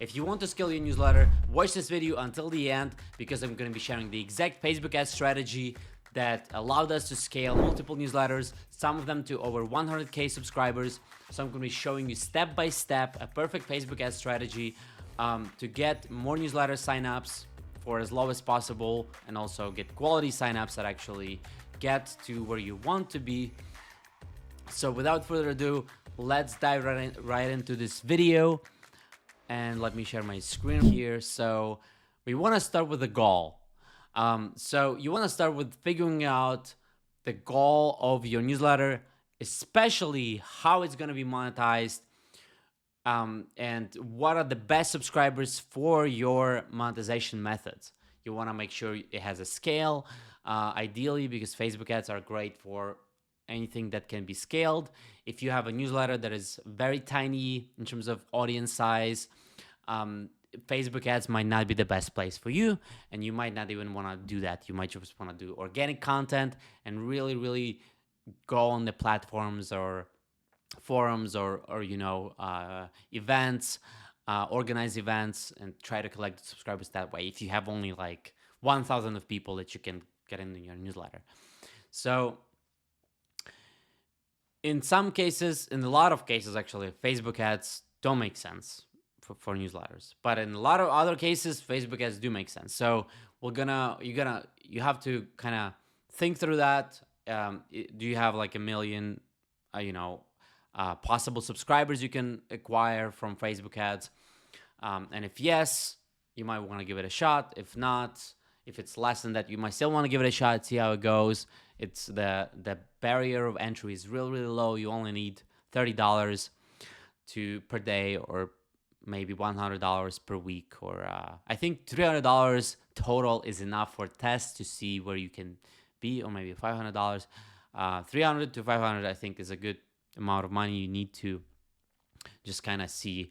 If you want to scale your newsletter, watch this video until the end because I'm going to be sharing the exact Facebook ad strategy that allowed us to scale multiple newsletters, some of them to over 100K subscribers. So I'm going to be showing you step by step a perfect Facebook ad strategy to get more newsletter signups for as low as possible, and also get quality signups that actually get to where you want to be. So without further ado, let's dive right into this video, and let me share my screen here. So we want to start with the goal. So you want to start with figuring out the goal of your newsletter, especially how it's going to be monetized, and what are the best subscribers for your monetization methods. You want to make sure it has a scale, ideally, because Facebook ads are great for anything that can be scaled. If you have a newsletter that is very tiny in terms of audience size, Facebook ads might not be the best place for you, and you might not even want to do that. You might just want to do organic content and really go on the platforms or forums or events, organize events, and try to collect subscribers that way, if you have only like 1,000 of people that you can get in your newsletter. So in some cases, in a lot of cases actually, Facebook ads don't make sense for newsletters, but in a lot of other cases, Facebook ads do make sense. So you have to kind of think through that. Do you have like a million possible subscribers you can acquire from Facebook ads? And if yes, you might want to give it a shot. If not, if it's less than that, you might still want to give it a shot, see how it goes. It's the barrier of entry is really low. You only need $30 per day, or maybe $100 per week, or I think $300 total is enough for tests to see where you can be, or maybe $500. 300 to 500, I think, is a good amount of money you need to just kind of see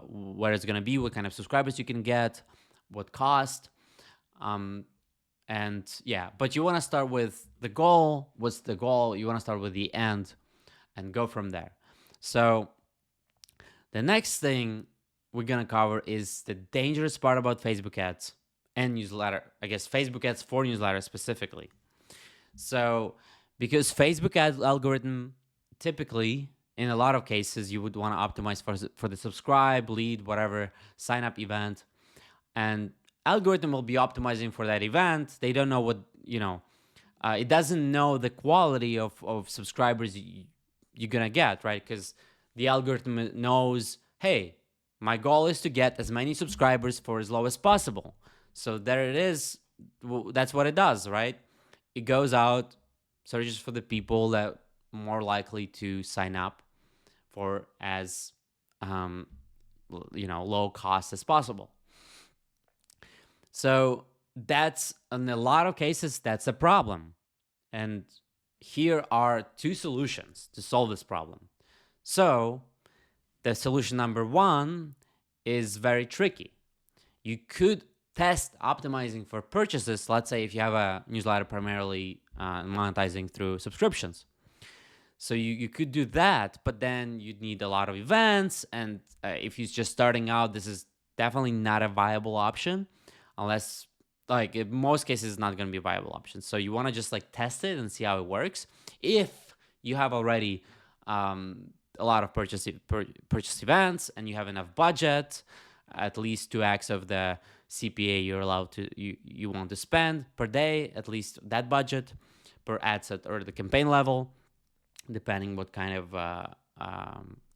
where it's going to be, what kind of subscribers you can get, what cost. And yeah, but you want to start with the goal. What's the goal? You want to start with the end and go from there. So the next thing we're going to cover is the dangerous part about Facebook ads and newsletter. I guess Facebook ads for newsletters specifically. So because Facebook ad algorithm, typically, in a lot of cases, you would want to optimize for the subscribe, lead, whatever, sign up event. And algorithm will be optimizing for that event. They don't know what, it doesn't know the quality of subscribers you're going to get, right? Because the algorithm knows, hey, my goal is to get as many subscribers for as low as possible. So there it is. That's what it does, right? It goes out, searches for the people that more likely to sign up for as low cost as possible. So that's, in a lot of cases, that's a problem. And here are two solutions to solve this problem. So the solution number one is very tricky. You could test optimizing for purchases. Let's say if you have a newsletter primarily monetizing through subscriptions. So you could do that, but then you'd need a lot of events. And if you're just starting out, this is definitely not a viable option, unless, like, in most cases, it's not going to be a viable option. So you want to just like test it and see how it works. If you have already a lot of purchase events and you have enough budget, at least 2x of the CPA you're allowed to you want to spend per day, at least that budget per ad set or the campaign level, depending what kind of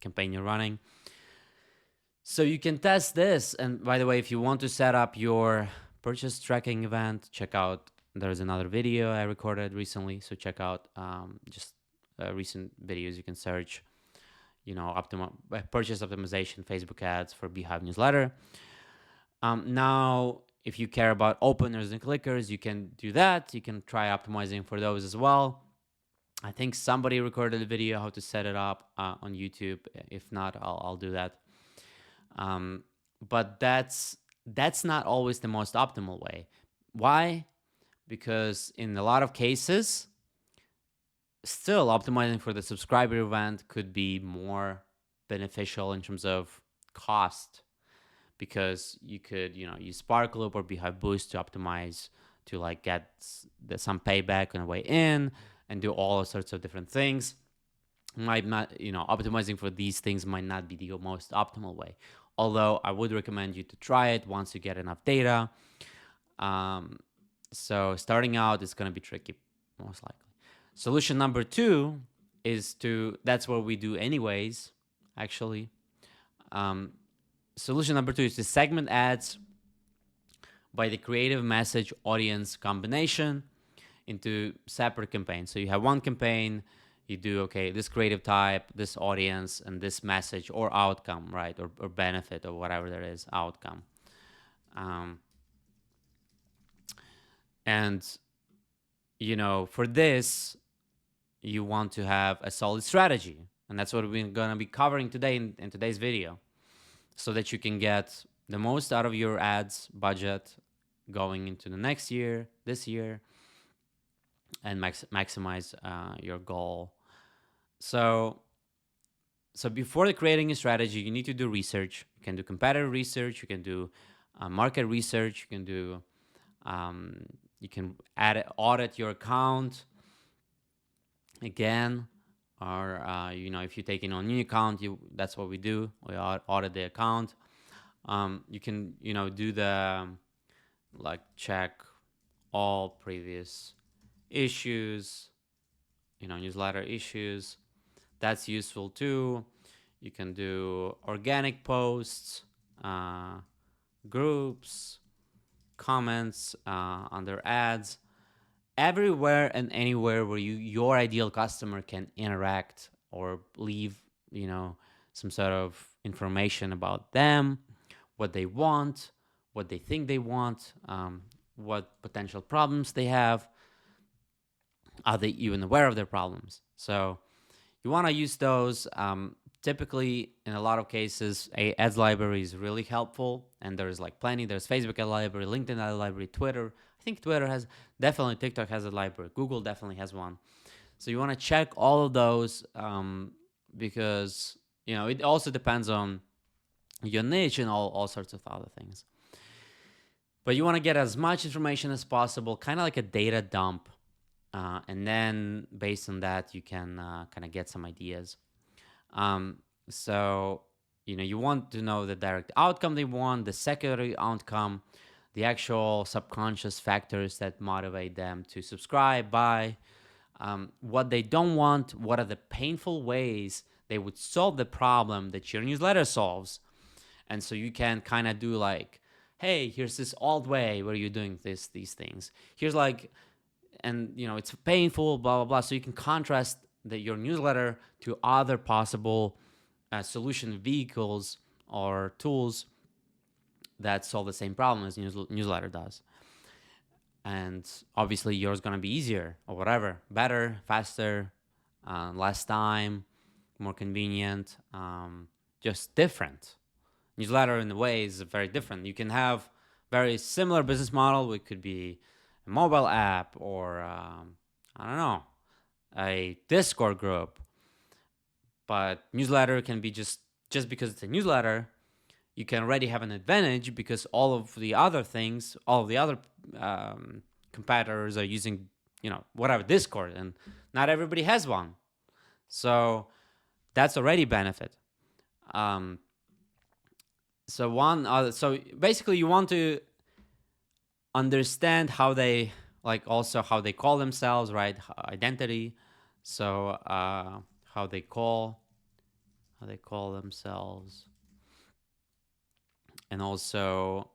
campaign you're running. So you can test this. And by the way, if you want to set up your purchase tracking event, check out, there's another video I recorded recently. So check out just recent videos. You can search, purchase optimization, Facebook ads for Beehive newsletter. Now, if you care about openers and clickers, you can do that. You can try optimizing for those as well. I think somebody recorded a video how to set it up on YouTube. If not, I'll do that. But that's not always the most optimal way. Why? Because in a lot of cases, still optimizing for the subscriber event could be more beneficial in terms of cost, because you could, use Sparkloop or Beehive Boost to optimize to like get some payback on the way in and do all sorts of different things. Might not, optimizing for these things might not be the most optimal way. Although I would recommend you to try it once you get enough data. So starting out is going to be tricky, most likely. Solution number 2 is that's what we do anyways, actually. Solution number 2 is to segment ads by the creative message audience combination into separate campaigns. So you have one campaign, you do, okay, this creative type, this audience, and this message or outcome, right? Or benefit or whatever there is, outcome. And, for this, you want to have a solid strategy. And that's what we're going to be covering today in today's video, so that you can get the most out of your ads budget going into the next year, this year, and maximize your goal. So before creating a strategy, you need to do research. You can do competitor research. You can do market research. You can do you can audit your account again, or if you're taking on a new account, that's what we do. We audit the account. You can do the check all previous issues, newsletter issues. That's useful too. You can do organic posts, groups, comments under ads, everywhere and anywhere where your ideal customer can interact or leave some sort of information about them, what they want, what they think they want, what potential problems they have. Are they even aware of their problems? So you want to use those. Typically, in a lot of cases, ads library is really helpful, and there's plenty. There's Facebook ad library, LinkedIn ad library, Twitter. I think Twitter has, definitely TikTok has a library. Google definitely has one. So you want to check all of those because it also depends on your niche and all sorts of other things. But you want to get as much information as possible, kind of like a data dump. And then based on that, you can kind of get some ideas. So, you want to know the direct outcome they want, the secondary outcome, the actual subconscious factors that motivate them to subscribe, buy, what they don't want, what are the painful ways they would solve the problem that your newsletter solves. And so you can kind of do hey, here's this old way where you're doing these things. Here's and it's painful, blah, blah, blah. So you can contrast your newsletter to other possible solution vehicles or tools that solve the same problem as newsletter does. And obviously yours going to be easier or whatever, better, faster, less time, more convenient, just different. Newsletter in a way is very different. You can have very similar business model. It could be a mobile app or I don't know, a Discord group. But newsletter can be just because it's a newsletter, you can already have an advantage because all of the other things, all of the other competitors are using, whatever, Discord, and not everybody has one. So that's already benefit. So basically you want to understand how they also how they call themselves, right? Identity. So how they call themselves, and also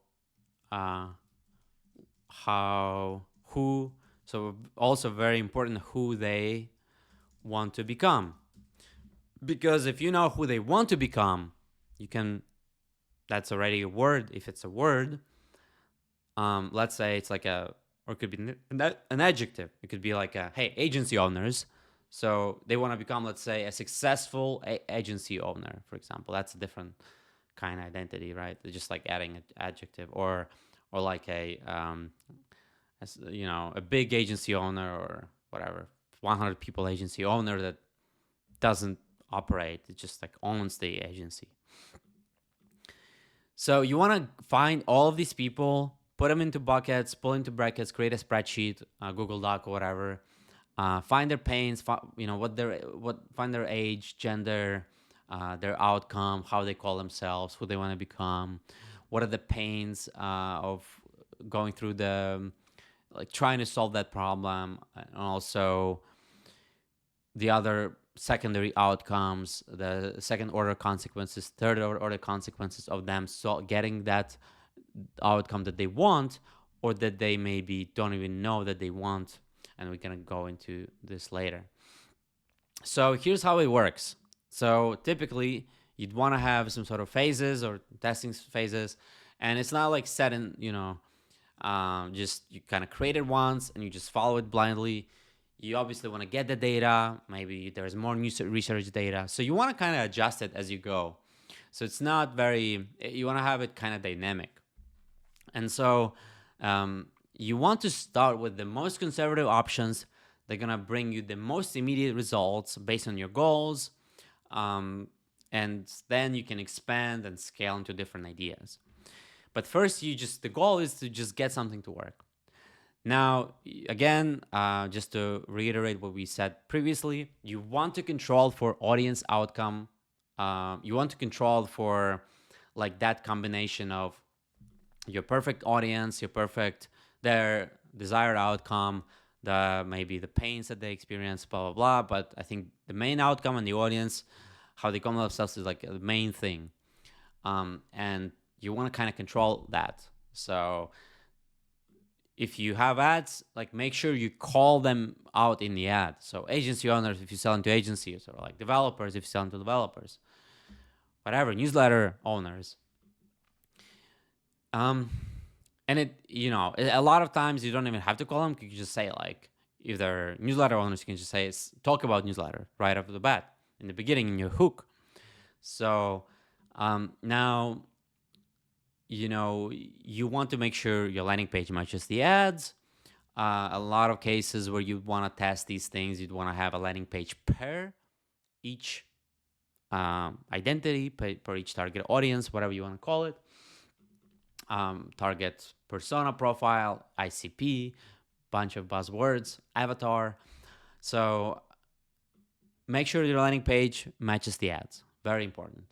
so also very important who they want to become, because if you know who they want to become, you can, that's already a word. If it's a word, let's say it's or it could be an adjective. It could be hey, agency owners. So they want to become, let's say, a successful agency owner, for example. That's a different kind of identity, right? They're just adding an adjective, or a big agency owner, or whatever, 100 people agency owner that doesn't operate. It just owns the agency. So you want to find all of these people, put them into buckets, pull into brackets, create a spreadsheet, Google Doc or whatever. Find their pains, find their age, gender, their outcome, how they call themselves, who they want to become, what are the pains of going through like trying to solve that problem, and also the other secondary outcomes, the second order consequences, third order consequences of them getting that outcome that they want, or that they maybe don't even know that they want. And we're going to go into this later. So here's how it works. So typically you'd want to have some sort of phases or testing phases, and it's not like set in, just you kind of create it once and you just follow it blindly. You obviously want to get the data. Maybe there's more new research data. So you want to kind of adjust it as you go. So it's not you want to have it kind of dynamic. And so you want to start with the most conservative options. They're going to bring you the most immediate results based on your goals. And then you can expand and scale into different ideas. But first, the goal is to just get something to work. Now, again, just to reiterate what we said previously, you want to control for audience outcome. You want to control for like that combination of your perfect audience, their desired outcome, maybe the pains that they experience, blah, blah, blah. But I think the main outcome and the audience, how they come to themselves, is like the main thing. And you want to kind of control that. So if you have ads, like make sure you call them out in the ad. So agency owners, if you sell into agencies, or like developers, if you sell into developers, whatever, newsletter owners. And a lot of times you don't even have to call them. You can just say, like, if they're newsletter owners, you can just say, talk about newsletter right off the bat in the beginning in your hook. So now, you want to make sure your landing page matches the ads. A lot of cases where you want to test these things, you'd want to have a landing page per each identity, per each target audience, whatever you want to call it. Target persona profile, ICP, bunch of buzzwords, avatar. So make sure your landing page matches the ads. Very important.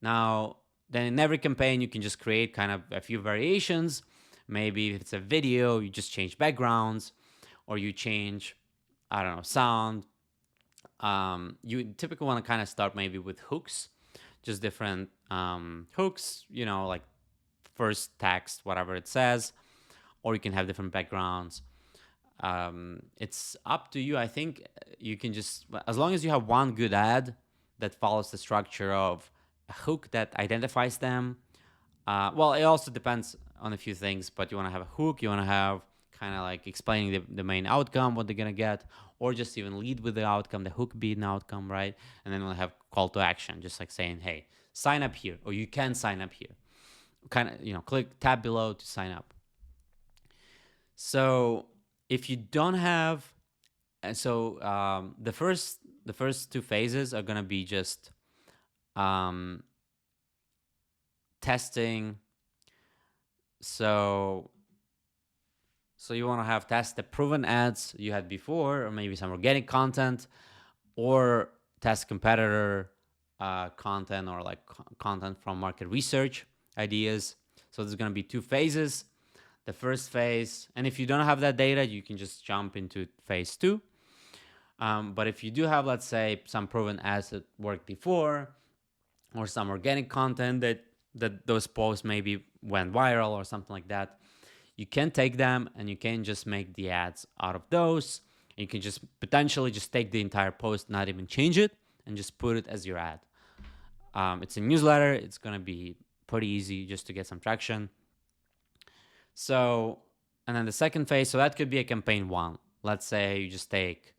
Now, then in every campaign, you can just create kind of a few variations. Maybe if it's a video, you just change backgrounds, or you change, I don't know, sound. You typically want to kind of start maybe with hooks, just different hooks, like first text, whatever it says, or you can have different backgrounds. It's up to you. I think you can just, as long as you have one good ad that follows the structure of a hook that identifies them. Well, it also depends on a few things, but you want to have a hook, you want to have kind of like explaining the main outcome, what they're going to get, or just even lead with the outcome, the hook be an outcome, right? And then we'll have call to action, just like saying, hey, sign up here, or you can sign up here. Kind of, click tab below to sign up. So if you don't have, the first two phases are going to be just testing. So you want to have test the proven ads you had before, or maybe some organic content, or test competitor content, or like content from market research ideas. So there's going to be two phases. The first phase, and if you don't have that data, you can just jump into phase 2. But if you do have, let's say, some proven ads that worked before, or some organic content that those posts maybe went viral or something like that, you can take them and you can just make the ads out of those. You can just potentially just take the entire post, not even change it, and just put it as your ad. It's a newsletter. It's going to be pretty easy just to get some traction. So, and then the second phase, so that could be a campaign 1. Let's say you just take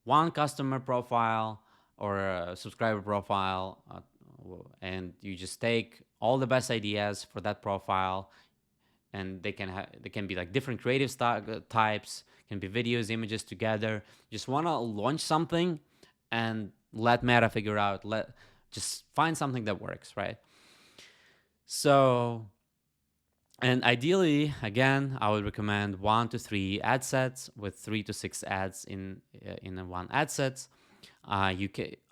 one customer profile or a subscriber profile, and you just take all the best ideas for that profile, and they can be like different creative types, can be videos, images together. You just want to launch something and let Meta figure out, just find something that works, right? So, and ideally, again, I would recommend 1 to 3 ad sets with 3 to 6 ads in a one ad set. I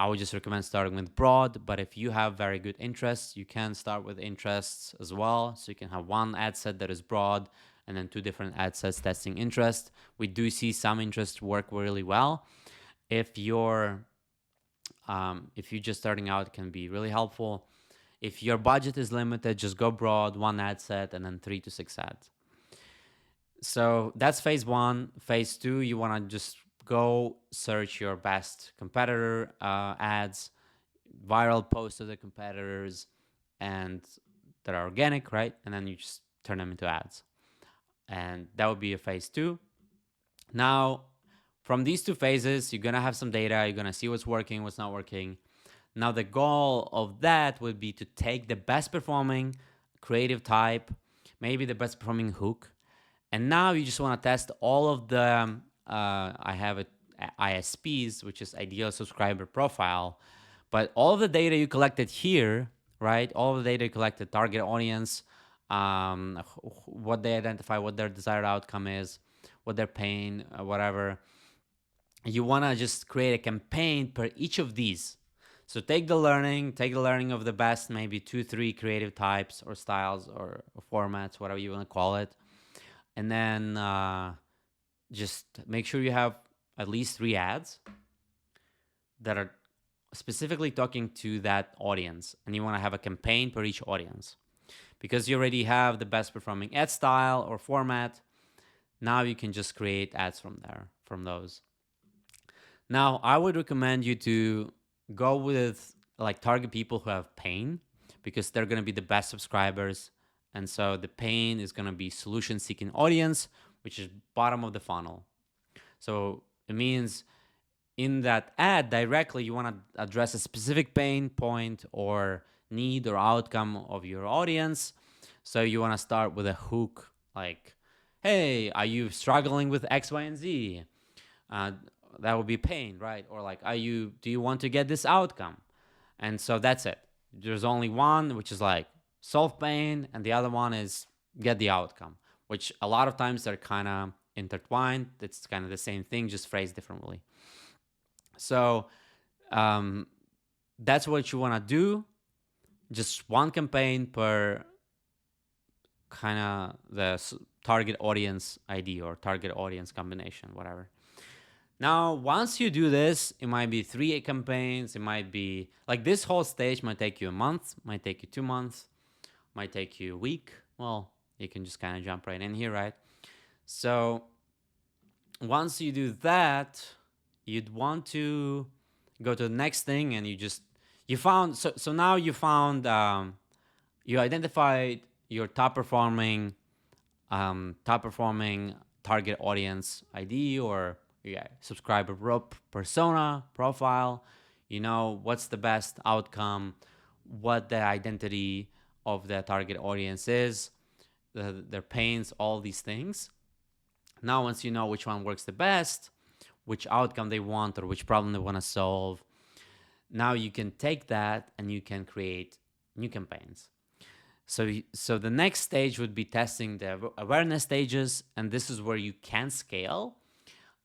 would just recommend starting with broad, but if you have very good interests, you can start with interests as well. So you can have one ad set that is broad and then 2 different ad sets testing interest. We do see some interest work really well. If you're just starting out, it can be really helpful. If your budget is limited, just go broad, one ad set, and then 3 to 6 ads. So that's phase 1. Phase 2, you want to just go search your best competitor ads, viral posts of the competitors, and that are organic, right? And then you just turn them into ads. And that would be a phase 2. Now, from these 2 phases, you're going to have some data. You're going to see what's working, what's not working. Now, the goal of that would be to take the best performing creative type, maybe the best performing hook, and now you just want to test all of the, I have it, ISPs, which is ideal subscriber profile, but all of the data you collected here, right? All of the data you collected, target audience, what they identify, what their desired outcome is, what they're paying, whatever. You want to just create a campaign per each of these. So take the learning of the best, maybe 2, 3 creative types or styles or formats, whatever you want to call it. And then just make sure you have at least 3 ads that are specifically talking to that audience. And you want to have a campaign per each audience. Because you already have the best performing ad style or format, now you can just create ads from those. Now, I would recommend you to go with target people who have pain, because they're going to be the best subscribers. And so the pain is going to be solution seeking audience, which is bottom of the funnel. So it means in that ad directly, you want to address a specific pain point or need or outcome of your audience. So you want to start with a hook like, hey, are you struggling with X, Y, and Z? That would be pain, right? Or like, do you want to get this outcome? And so that's it. There's only one, which is like solve pain, and the other one is get the outcome, which a lot of times they're kind of intertwined. It's kind of the same thing, just phrased differently. So that's what you want to do. Just one campaign per kind of the target audience ID or target audience combination, whatever. Now, once you do this, it might be 3 campaigns. It might be like this whole stage might take you a month, might take you 2 months, might take you a week. Well, you can just kind of jump right in here, right? So once you do that, you'd want to go to the next thing, and now you found, you identified your top performing target audience ID or subscriber persona profile. You know what's the best outcome, what the identity of the target audience is, their pains, all these things. Now, once you know which one works the best, which outcome they want or which problem they want to solve, now you can take that and you can create new campaigns. So the next stage would be testing the awareness stages, and this is where you can scale.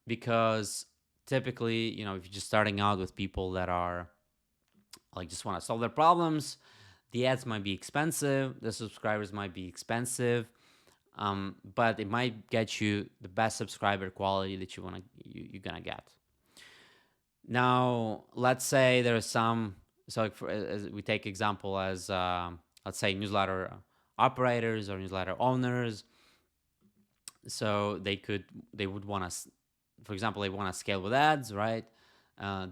Because typically, if you're just starting out with people that are just want to solve their problems, the ads might be expensive, the subscribers might be expensive, but it might get you the best subscriber quality that you're gonna get. Now, let's say there is as we take example as let's say newsletter operators or newsletter owners. So they would want to, for example, they want to scale with ads, right?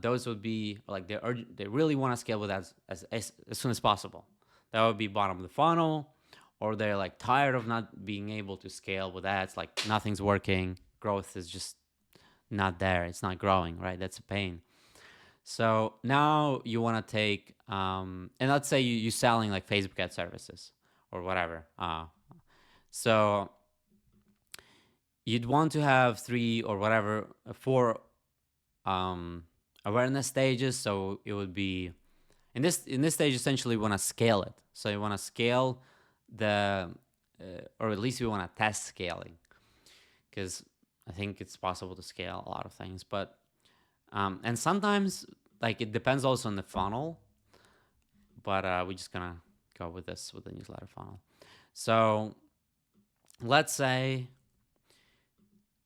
Those would be like they really want to scale with ads as soon as possible. That would be bottom of the funnel. Or they're like tired of not being able to scale with ads, like nothing's working, growth is just not there, it's not growing, right? That's a pain. So now you want to take, and let's say you're selling like Facebook ad services or whatever. So you'd want to have 3 or whatever, 4 awareness stages. So it would be in this stage, essentially you want to scale it. So you want to scale the or at least we want to test scaling, because I think it's possible to scale a lot of things. But and sometimes, like, it depends also on the funnel, but we're just gonna go with this with the newsletter funnel. So let's say,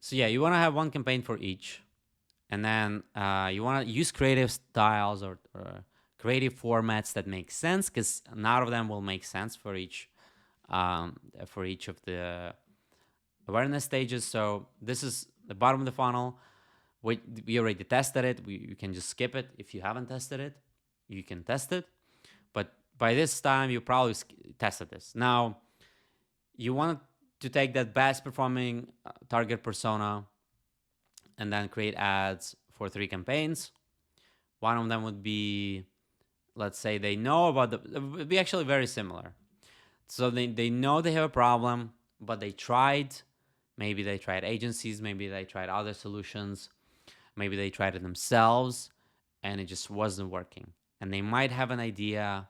so yeah, you want to have one campaign for each, and then you want to use creative styles or creative formats that make sense, because none of them will make sense for each of the awareness stages. So this is the bottom of the funnel. We already tested it. You can just skip it. If you haven't tested it, you can test it. But by this time, you probably tested this. Now, you want to take that best performing target persona and then create ads for 3 campaigns. One of them would be, let's say they know about it would be actually very similar. So they know they have a problem, but maybe they tried agencies, maybe they tried other solutions, maybe they tried it themselves, and it just wasn't working. And they might have an idea,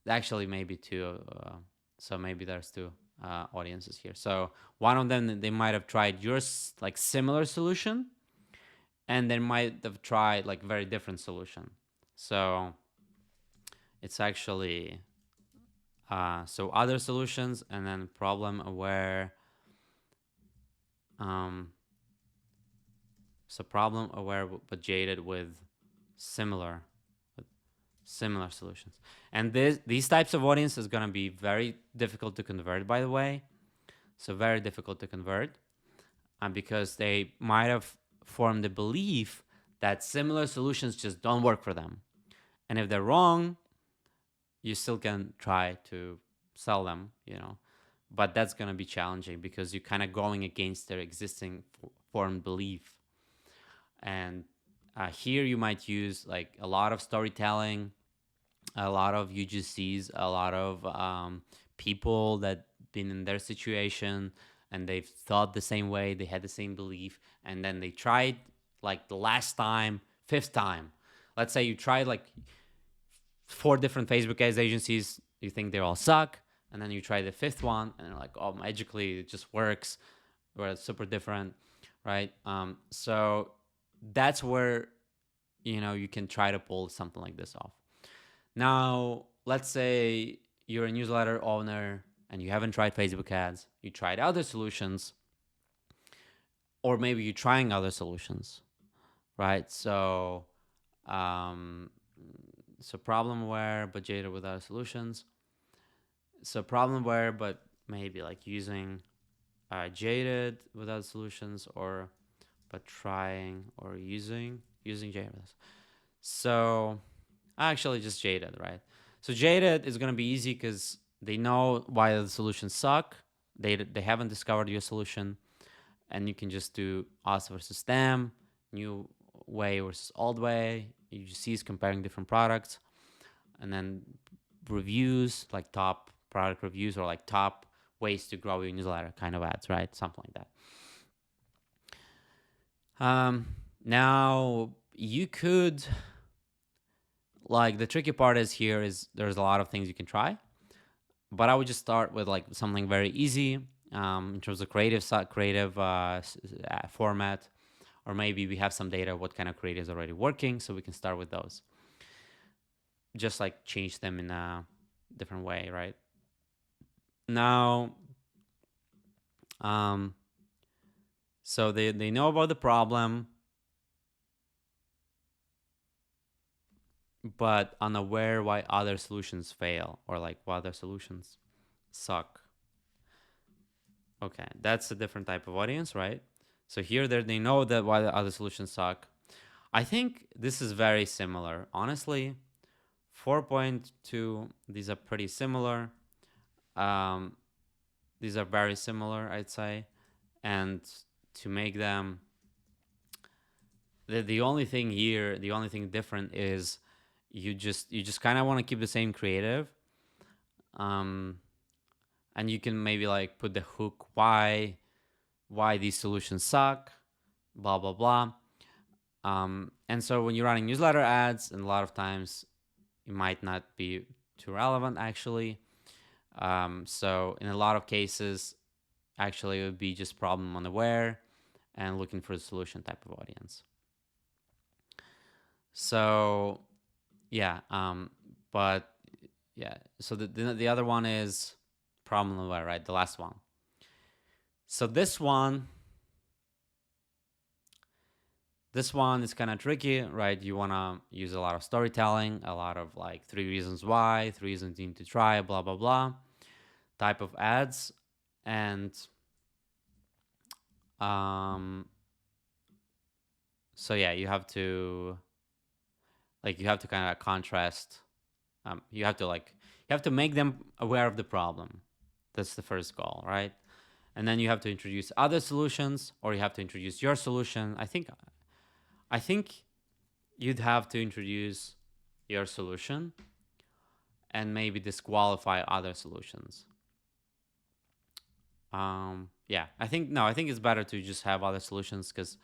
actually maybe 2, so maybe there's 2 audiences here. So one of them, they might have tried your like similar solution, and they might have tried like very different solution. So it's actually so other solutions, and then problem aware. So problem aware but jaded with similar solutions. And these types of audience is going to be very difficult to convert, by the way. So very difficult to convert, because they might have formed the belief that similar solutions just don't work for them. And if they're wrong, you still can try to sell them, but that's going to be challenging because you're kind of going against their existing formed belief. And here you might use like a lot of storytelling, a lot of UGCs, a lot of people that been in their situation and they've thought the same way, they had the same belief, and then they tried like the last time, 5th time. Let's say you tried like 4 different Facebook ads agencies, you think they all suck, and then you try the 5th one and you're like, oh, magically it just works, or it's super different, right? So that's where you can try to pull something like this off. Now, let's say you're a newsletter owner and you haven't tried Facebook ads, you tried other solutions, or maybe you're trying other solutions, right? So problem aware but jaded with other solutions. So problem aware but maybe like using jaded with other solutions, or but trying or using jaded. So actually just jaded, right? So jaded is going to be easy because they know why the solutions suck. They haven't discovered your solution, and you can just do us versus them, new way versus old way. You just see is comparing different products, and then reviews, like top product reviews, or like top ways to grow your newsletter kind of ads, right? Something like that. Now you could, like, the tricky part is there's a lot of things you can try, but I would just start with like something very easy in terms of creative format, or maybe we have some data what kind of creative is already working, so we can start with those. Just like change them in a different way, right? Now, so they know about the problem, but unaware why other solutions fail, or like why other solutions suck. Okay, that's a different type of audience, right? So here they know that why the other solutions suck. I think this is very similar. Honestly, 4.2, these are pretty similar. These are very similar, I'd say. And to make them, the only thing different is you just kind of want to keep the same creative. And you can maybe like put the hook why these solutions suck, blah blah blah. And so when you're running newsletter ads, and a lot of times it might not be too relevant actually, So in a lot of cases, actually, it would be just problem unaware and looking for a solution type of audience. So yeah, but yeah, so the other one is problem aware, right? The last one. So this one is kind of tricky, right? You want to use a lot of storytelling, a lot of like 3 reasons why, 3 reasons you need to try, blah blah blah type of ads. And so yeah, you have to kind of contrast. You have to make them aware of the problem. That's the first goal, right? And then you have to introduce other solutions, or you have to introduce your solution. I think you'd have to introduce your solution and maybe disqualify other solutions. Yeah, I think it's better to just have other solutions, because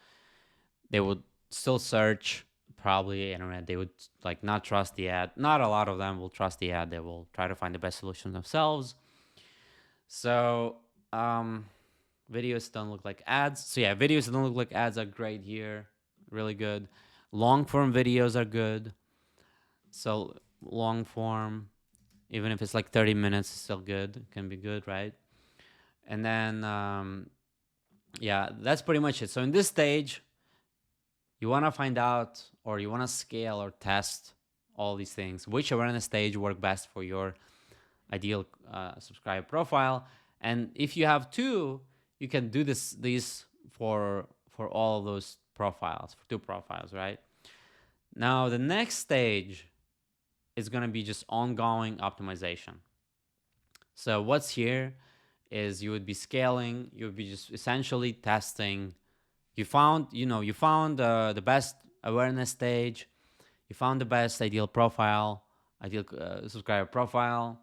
they would still search probably internet. They would like not trust the ad. Not a lot of them will trust the ad. They will try to find the best solution themselves. So videos don't look like ads. So yeah, videos that don't look like ads are great here. Really good. Long form videos are good. So long form, even if it's like 30 minutes, it's still good. Can be good, right? And then yeah, that's pretty much it. So in this stage, you want to find out, or you want to scale or test all these things. Which awareness stage work best for your ideal subscriber profile? And if you have 2, you can do these for all of those profiles, for 2 profiles, right? Now the next stage is going to be just ongoing optimization. So what's here is you would be scaling. You would be just essentially testing. You found the best awareness stage. You found the best ideal profile, ideal subscriber profile,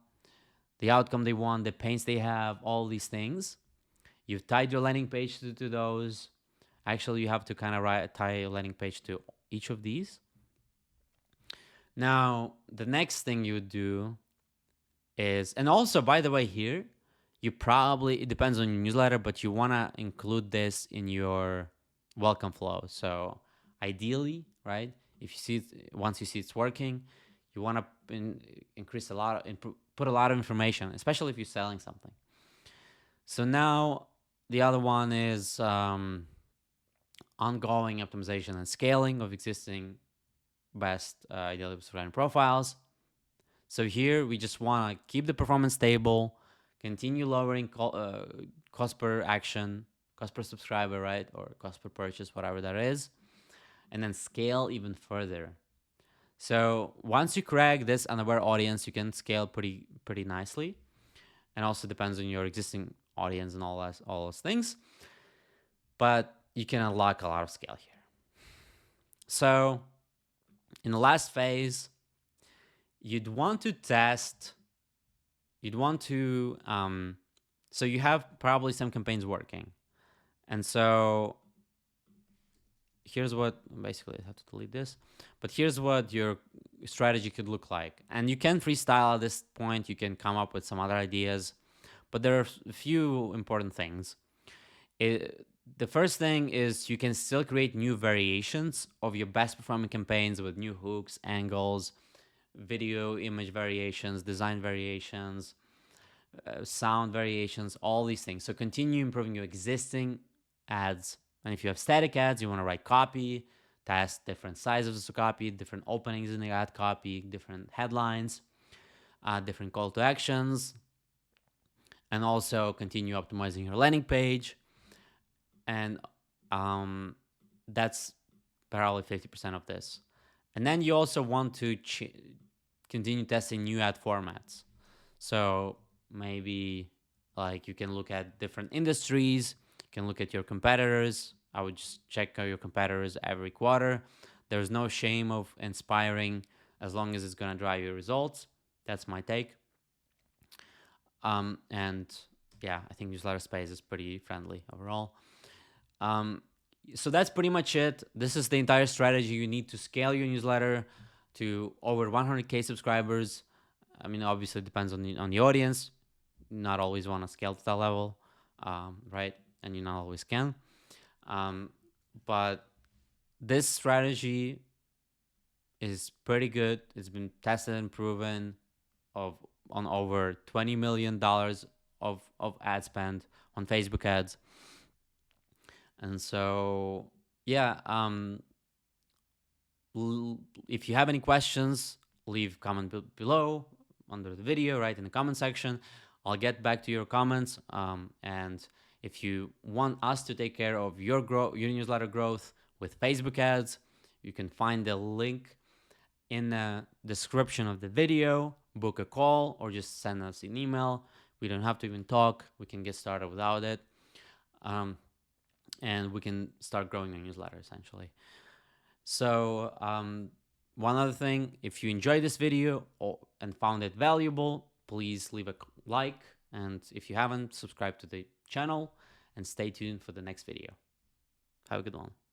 the outcome they want, the pains they have, all these things. You've tied your landing page to those. Actually, you have to kind of tie your landing page to each of these. Now, the next thing you would do is, and also, by the way, here, it depends on your newsletter, but you want to include this in your welcome flow. So ideally, right, if you see it, once you see it's working, you want to increase put a lot of information, especially if you're selling something. So now the other one is ongoing optimization and scaling of existing best ideally subscriber profiles. So here we just want to keep the performance stable, continue lowering cost per action, cost per subscriber, right? Or cost per purchase, whatever that is. And then scale even further. So once you crack this unaware audience, you can scale pretty nicely. And also depends on your existing audience and all those things. But you can unlock a lot of scale here. So in the last phase, you'd want to test. So you have probably some campaigns working. And so here's what, basically I have to delete this, but here's what your strategy could look like. And you can freestyle at this point. You can come up with some other ideas, but there are a few important things. The first thing is you can still create new variations of your best performing campaigns with new hooks, angles, video, image variations, design variations, sound variations, all these things. So continue improving your existing ads. And if you have static ads, you want to write copy, test different sizes of copy, different openings in the ad copy, different headlines, different call to actions, and also continue optimizing your landing page. And that's probably 50% of this. And then you also want to continue testing new ad formats. So maybe like you can look at different industries, you can look at your competitors. I would just check out your competitors every quarter. There's no shame of inspiring as long as it's going to drive your results. That's my take. And yeah, I think newsletter space is pretty friendly overall. So that's pretty much it. This is the entire strategy you need to scale your newsletter to over 100K subscribers. I mean, obviously it depends on the audience. not always want to scale to that level, right? And you not always can. But this strategy is pretty good. It's been tested and proven on over $20 million of ad spend on Facebook ads. And so, yeah, if you have any questions, leave comment below under the video, right in the comment section. I'll get back to your comments. And if you want us to take care of your newsletter growth with Facebook ads, you can find the link in the description of the video. Book a call or just send us an email. We don't have to even talk. We can get started without it. And we can start growing a newsletter essentially. So one other thing, if you enjoyed this video and found it valuable, please leave a like. And if you haven't, subscribe to the channel and stay tuned for the next video. Have a good one.